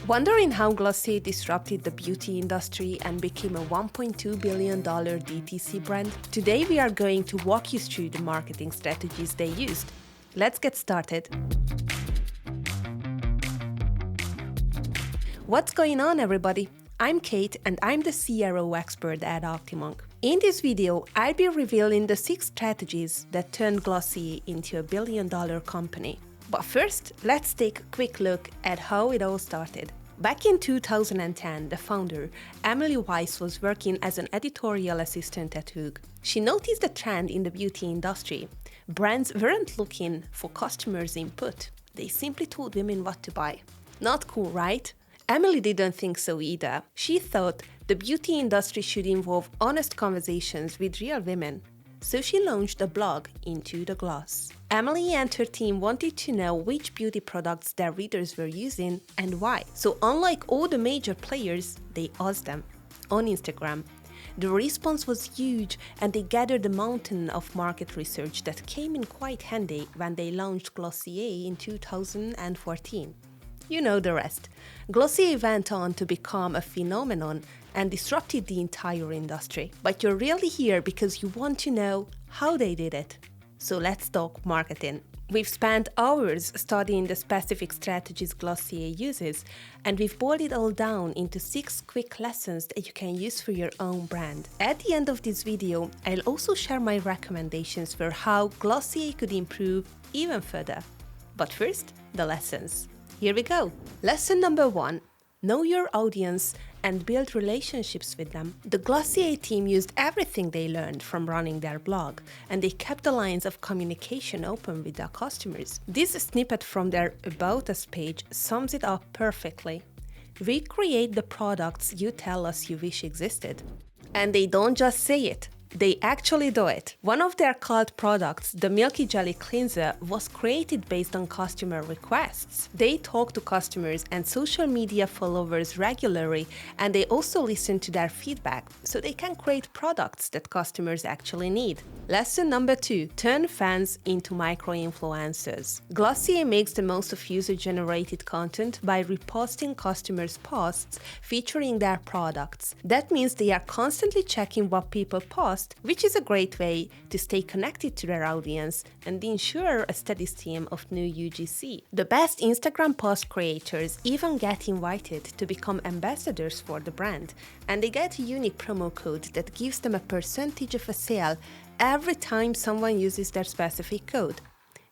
Wondering how Glossier disrupted the beauty industry and became a $1.2 billion DTC brand? Today we are going to walk you through the marketing strategies they used. Let's get started. What's going on, everybody? I'm Kate and I'm the CRO expert at OptiMonk. In this video, I'll be revealing the 6 strategies that turned Glossier into a billion-dollar company. But first, let's take a quick look at how it all started. Back in 2010, the founder, Emily Weiss, was working as an editorial assistant at Vogue. She noticed a trend in the beauty industry. Brands weren't looking for customers' input. They simply told women what to buy. Not cool, right? Emily didn't think so either. She thought the beauty industry should involve honest conversations with real women. So she launched a blog, Into the Gloss. Emily and her team wanted to know which beauty products their readers were using and why. So unlike all the major players, they asked them on Instagram. The response was huge and they gathered a mountain of market research that came in quite handy when they launched Glossier in 2014. You know the rest. Glossier went on to become a phenomenon and disrupted the entire industry. But you're really here because you want to know how they did it. So let's talk marketing. We've spent hours studying the specific strategies Glossier uses, and we've boiled it all down into 6 quick lessons that you can use for your own brand. At the end of this video, I'll also share my recommendations for how Glossier could improve even further. But first, the lessons. Here we go. Lesson number 1. Know your audience and build relationships with them. The Glossier team used everything they learned from running their blog, and they kept the lines of communication open with their customers. This snippet from their About Us page sums it up perfectly. We create the products you tell us you wish existed. And they don't just say it. They actually do it. One of their cult products, the Milky Jelly Cleanser, was created based on customer requests. They talk to customers and social media followers regularly, and they also listen to their feedback, so they can create products that customers actually need. Lesson number 2. Turn fans into micro-influencers. Glossier makes the most of user-generated content by reposting customers' posts featuring their products. That means they are constantly checking what people post, which is a great way to stay connected to their audience and ensure a steady stream of new UGC. The best Instagram post creators even get invited to become ambassadors for the brand, and they get a unique promo code that gives them a percentage of a sale every time someone uses their specific code.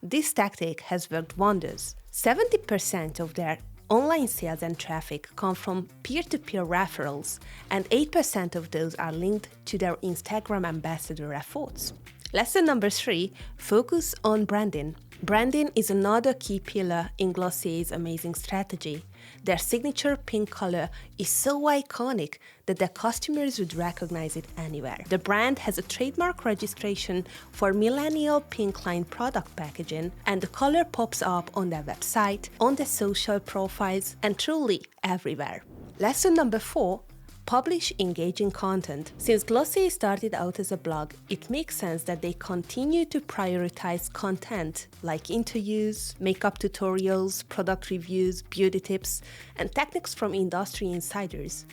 This tactic has worked wonders. 70% of their online sales and traffic come from peer-to-peer referrals, and 8% of those are linked to their Instagram ambassador efforts. Lesson number 3. Focus on branding. Branding is another key pillar in Glossier's amazing strategy. Their signature pink color is so iconic that their customers would recognize it anywhere. The brand has a trademark registration for millennial pink line product packaging, and the color pops up on their website, on their social profiles, and truly everywhere. Lesson number 4. Publish engaging content. Since Glossier started out as a blog, it makes sense that they continue to prioritize content like interviews, makeup tutorials, product reviews, beauty tips, and techniques from industry insiders.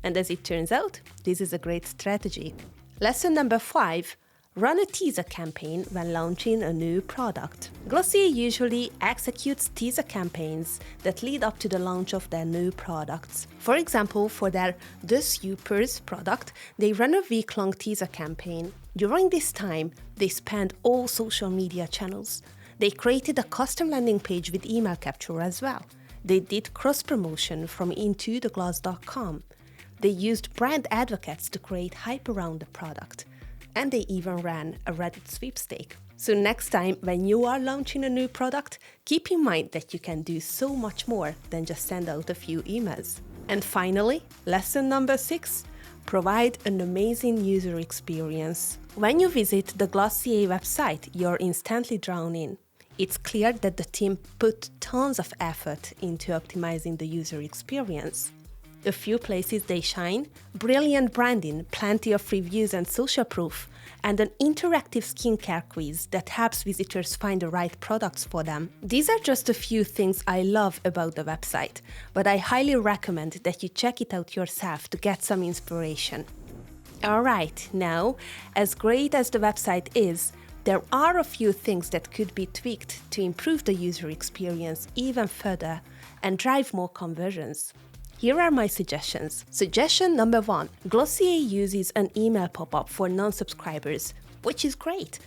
And as it turns out, this is a great strategy. Lesson number 5. Run a teaser campaign when launching a new product. Glossier usually executes teaser campaigns that lead up to the launch of their new products. For example, for their The Supers product, they run a week-long teaser campaign. During this time, they spanned all social media channels. They created a custom landing page with email capture as well. They did cross-promotion from intothegloss.com. They used brand advocates to create hype around the product. And they even ran a Reddit sweepstake. So next time when you are launching a new product, keep in mind that you can do so much more than just send out a few emails. And finally, lesson number 6, provide an amazing user experience. When you visit the Glossier website, you're instantly drawn in. It's clear that the team put tons of effort into optimizing the user experience. A few places they shine: brilliant branding, plenty of reviews and social proof, and an interactive skincare quiz that helps visitors find the right products for them. These are just a few things I love about the website, but I highly recommend that you check it out yourself to get some inspiration. Alright, now, as great as the website is, there are a few things that could be tweaked to improve the user experience even further and drive more conversions. Here are my suggestions. Suggestion number 1. Glossier uses an email pop-up for non-subscribers, which is great.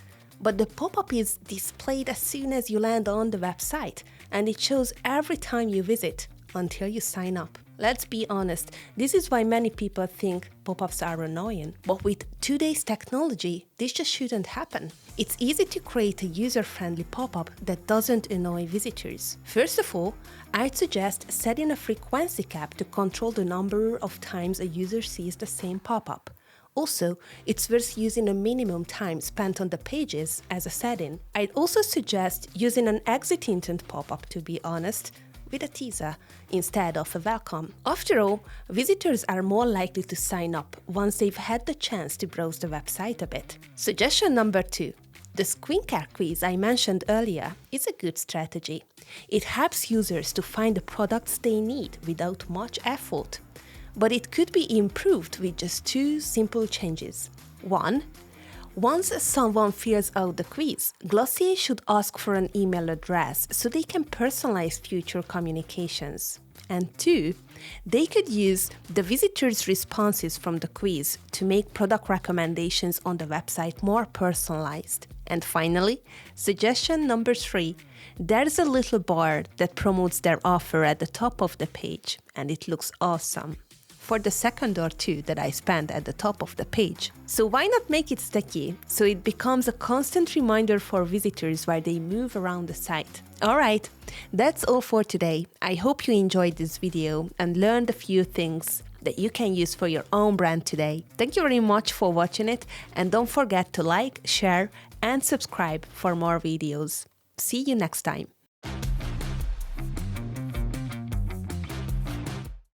But the pop-up is displayed as soon as you land on the website, and it shows every time you visit until you sign up. Let's be honest, this is why many people think pop-ups are annoying. But with today's technology, this just shouldn't happen. It's easy to create a user-friendly pop-up that doesn't annoy visitors. First of all, I'd suggest setting a frequency cap to control the number of times a user sees the same pop-up. Also, it's worth using a minimum time spent on the pages as a setting. I'd also suggest using an exit intent pop-up, to be honest, with a teaser instead of a welcome. After all, visitors are more likely to sign up once they've had the chance to browse the website a bit. Suggestion number 2. The skincare quiz I mentioned earlier is a good strategy. It helps users to find the products they need without much effort. But it could be improved with just 2 simple changes. 1. Once someone fills out the quiz, Glossier should ask for an email address so they can personalize future communications. And 2, they could use the visitors' responses from the quiz to make product recommendations on the website more personalized. And finally, suggestion number 3, there's a little bar that promotes their offer at the top of the page, and it looks awesome for the second or 2 that I spend at the top of the page. So why not make it sticky so it becomes a constant reminder for visitors while they move around the site? Alright, that's all for today. I hope you enjoyed this video and learned a few things that you can use for your own brand today. Thank you very much for watching it, and don't forget to like, share and subscribe for more videos. See you next time.